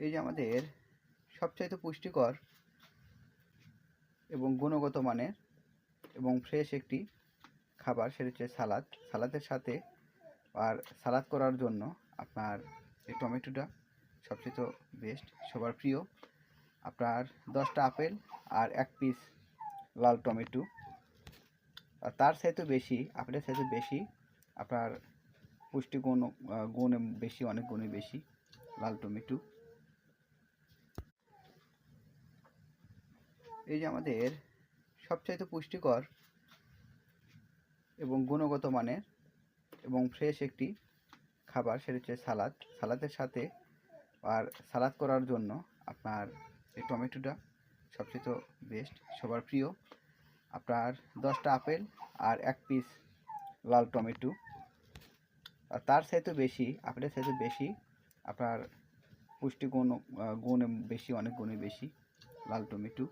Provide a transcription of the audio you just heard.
এই যে আমাদের সবচাইতে পুষ্টিকর এবং গুণগত মানের এবং ফ্রেশ একটি খাবার, সেটা হচ্ছে সালাদ। সালাদের সাথে আর সালাদ করার জন্য আপনার এই টমেটোটা সবচেয়ে বেস্ট, সবার প্রিয়। আপনার 10টা আপেল আর 1 পিস লাল টমেটো, আর তার চাইতে বেশি, আপেলের চাইতে বেশি আপনার পুষ্টিগুণ গুণ বেশি, অনেক গুণই বেশি লাল টমেটো। এই যে আমাদের সবচাইতে পুষ্টিকর এবং গুণগত মানের এবং ফ্রেশ একটি খাবার, সেটা হচ্ছে সালাদ। সালাদের সাথে আর সালাদ করার জন্য আপনার এই টমেটোটা সবচেয়ে বেস্ট, সবার প্রিয়। আপনার 10টা আপেল আর 1 পিস লাল টমেটো, আর তার চাইতে বেশি, আপেলের চাইতে বেশি আপনার পুষ্টিগুণ বেশি, অনেক গুণই বেশি লাল টমেটো।